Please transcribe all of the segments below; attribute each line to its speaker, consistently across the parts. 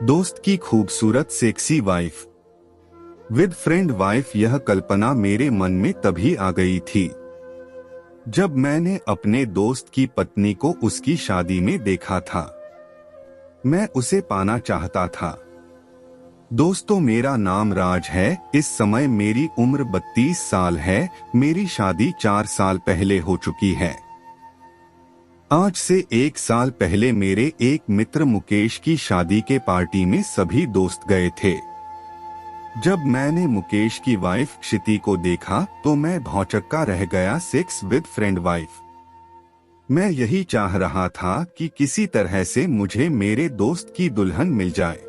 Speaker 1: दोस्त की खूबसूरत sexy wife with friend wife, यह कल्पना मेरे मन में तभी आ गई थी जब मैंने अपने दोस्त की पत्नी को उसकी शादी में देखा था। मैं उसे पाना चाहता था। दोस्तों, मेरा नाम राज है। इस समय मेरी उम्र 32 साल है। मेरी शादी 4 साल पहले हो चुकी है। आज से 1 साल पहले मेरे एक मित्र मुकेश की शादी के पार्टी में सभी दोस्त गए थे। जब मैंने मुकेश की वाइफ क्षिति को देखा तो मैं भौचक्का रह गया। Sex with friend wife. मैं यही चाह रहा था कि किसी तरह से मुझे मेरे दोस्त की दुल्हन मिल जाए।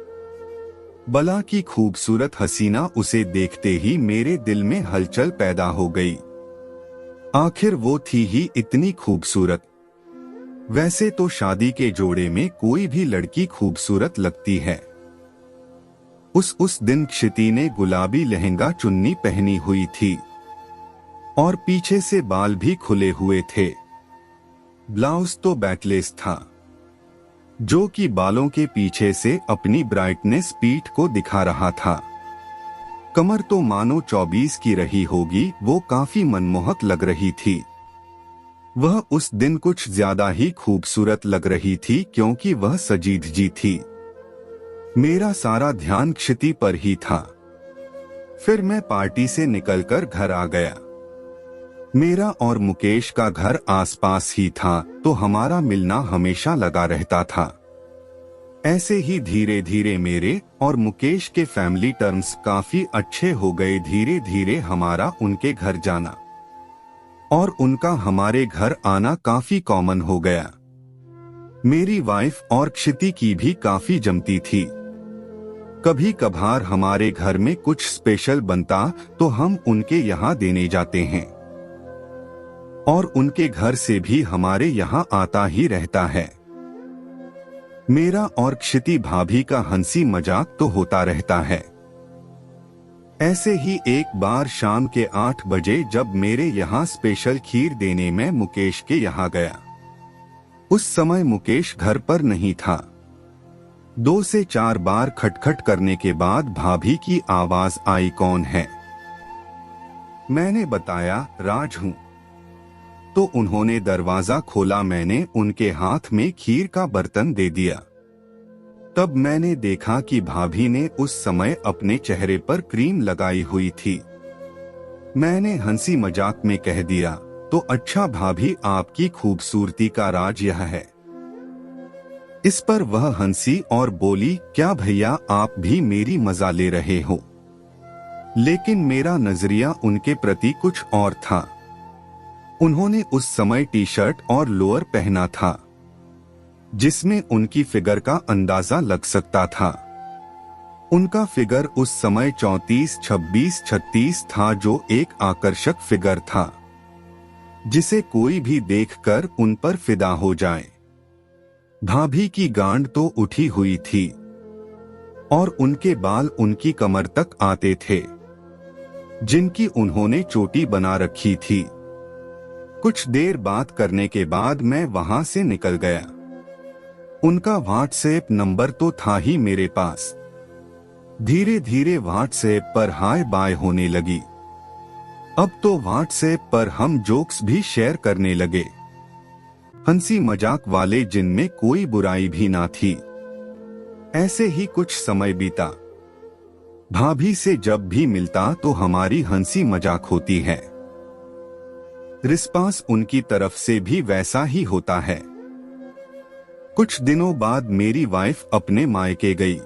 Speaker 1: बला की खूबसूरत हसीना, उसे देखते ही मेरे दिल में हलचल पैदा हो गई। आखिर वो थी ही इतनी खूबसूरत। वैसे तो शादी के जोड़े में कोई भी लड़की खूबसूरत लगती है। उस दिन क्षिति ने गुलाबी लहंगा चुन्नी पहनी हुई थी और पीछे से बाल भी खुले हुए थे। ब्लाउज तो बैकलेस था, जो कि बालों के पीछे से अपनी ब्राइटनेस पीठ को दिखा रहा था। कमर तो मानो 24 की रही होगी। वो काफी मनमोहक लग रही थी। वह उस दिन कुछ ज्यादा ही खूबसूरत लग रही थी क्योंकि वह सजी धजी थी। मेरा सारा ध्यान क्षिति पर ही था। फिर मैं पार्टी से निकलकर घर आ गया। मेरा और मुकेश का घर आसपास ही था, तो हमारा मिलना हमेशा लगा रहता था। ऐसे ही धीरे धीरे मेरे और मुकेश के फैमिली टर्म्स काफी अच्छे हो गए। धीरे धीरे हमारा उनके घर जाना और उनका हमारे घर आना काफी कॉमन हो गया। मेरी वाइफ और क्षिति की भी काफी जमती थी। कभी कभार हमारे घर में कुछ स्पेशल बनता तो हम उनके यहाँ देने जाते हैं और उनके घर से भी हमारे यहाँ आता ही रहता है। मेरा और क्षिति भाभी का हंसी मजाक तो होता रहता है। ऐसे ही एक बार शाम के 8 बजे जब मेरे यहाँ स्पेशल खीर देने मैं मुकेश के यहाँ गया। उस समय मुकेश घर पर नहीं था। 2 से 4 बार खटखट करने के बाद भाभी की आवाज आई, कौन है? मैंने बताया, राज हूँ। तो उन्होंने दरवाजा खोला। मैंने उनके हाथ में खीर का बर्तन दे दिया। तब मैंने देखा कि भाभी ने उस समय अपने चेहरे पर क्रीम लगाई हुई थी। मैंने हंसी मजाक में कह दिया, तो अच्छा भाभी, आपकी खूबसूरती का राज यह है। इस पर वह हंसी और बोली, क्या भैया, आप भी मेरी मजा ले रहे हो? लेकिन मेरा नजरिया उनके प्रति कुछ और था। उन्होंने उस समय टी-शर्ट और लोअर पहना था जिसमें उनकी फिगर का अंदाजा लग सकता था। उनका फिगर उस समय 34, 26, 36 था, जो एक आकर्षक फिगर था जिसे कोई भी देखकर उन पर फिदा हो जाए। भाभी की गांड तो उठी हुई थी और उनके बाल उनकी कमर तक आते थे, जिनकी उन्होंने चोटी बना रखी थी। कुछ देर बात करने के बाद मैं वहां से निकल गया। उनका व्हाट्सएप नंबर तो था ही मेरे पास। धीरे धीरे व्हाट्सएप पर हाय बाय होने लगी। अब तो व्हाट्सएप पर हम जोक्स भी शेयर करने लगे, हंसी मजाक वाले, जिनमें कोई बुराई भी ना थी। ऐसे ही कुछ समय बीता। भाभी से जब भी मिलता तो हमारी हंसी मजाक होती है। रिस्पांस उनकी तरफ से भी वैसा ही होता है। कुछ दिनों बाद मेरी वाइफ अपने मायके गई,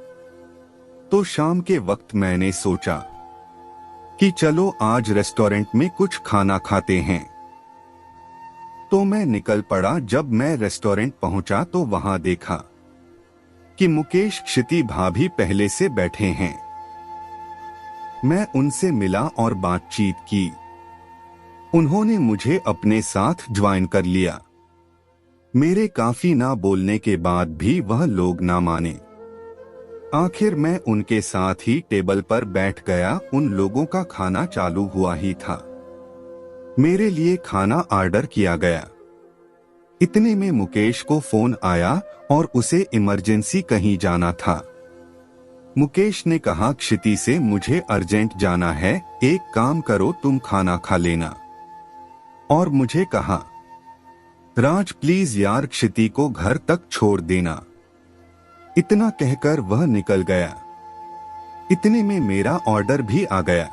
Speaker 1: तो शाम के वक्त मैंने सोचा कि चलो आज रेस्टोरेंट में कुछ खाना खाते हैं। तो मैं निकल पड़ा। जब मैं रेस्टोरेंट पहुंचा तो वहां देखा कि मुकेश, क्षिति भाभी पहले से बैठे हैं। मैं उनसे मिला और बातचीत की। उन्होंने मुझे अपने साथ ज्वाइन कर लिया। मेरे काफी ना बोलने के बाद भी वह लोग ना माने। आखिर मैं उनके साथ ही टेबल पर बैठ गया। उन लोगों का खाना चालू हुआ ही था। मेरे लिए खाना ऑर्डर किया गया। इतने में मुकेश को फोन आया और उसे इमरजेंसी कहीं जाना था। मुकेश ने कहा, क्षिति से मुझे अर्जेंट जाना है, एक काम करो तुम खाना खा लेना। और मुझे कहा, राज प्लीज यार क्षिति को घर तक छोड़ देना। इतना कहकर वह निकल गया। इतने में मेरा ऑर्डर भी आ गया।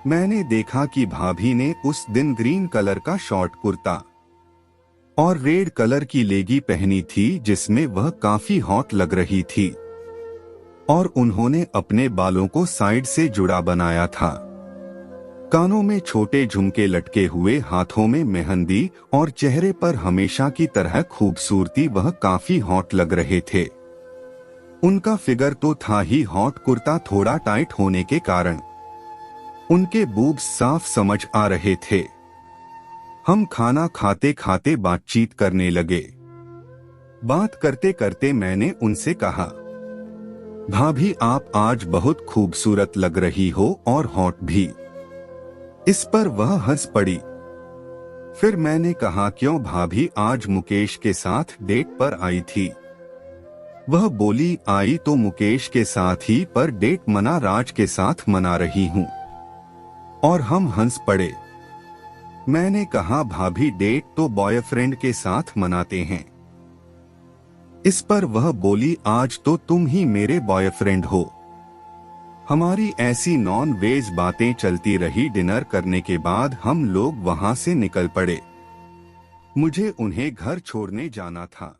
Speaker 1: मैंने देखा कि भाभी ने उस दिन ग्रीन कलर का शॉर्ट कुर्ता और रेड कलर की लेगी पहनी थी, जिसमें वह काफी हॉट लग रही थी। और उन्होंने अपने बालों को साइड से जुड़ा बनाया था। कानों में छोटे झुमके लटके हुए, हाथों में मेहंदी और चेहरे पर हमेशा की तरह खूबसूरती, वह काफी हॉट लग रहे थे। उनका फिगर तो था ही हॉट, कुर्ता थोड़ा टाइट होने के कारण उनके बूब्स साफ समझ आ रहे थे। हम खाना खाते खाते बातचीत करने लगे। बात करते करते मैंने उनसे कहा, भाभी आप आज बहुत खूबसूरत लग रही हो और हॉट भी। इस पर वह हंस पड़ी। फिर मैंने कहा, क्यों भाभी आज मुकेश के साथ डेट पर आई थी? वह बोली, आई तो मुकेश के साथ ही, पर डेट मना राज के साथ मना रही हूँ। और हम हंस पड़े। मैंने कहा, भाभी डेट तो बॉयफ्रेंड के साथ मनाते हैं। इस पर वह बोली, आज तो तुम ही मेरे बॉयफ्रेंड हो। हमारी ऐसी नॉन वेज बातें चलती रही। डिनर करने के बाद हम लोग वहां से निकल पड़े। मुझे उन्हें घर छोड़ने जाना था।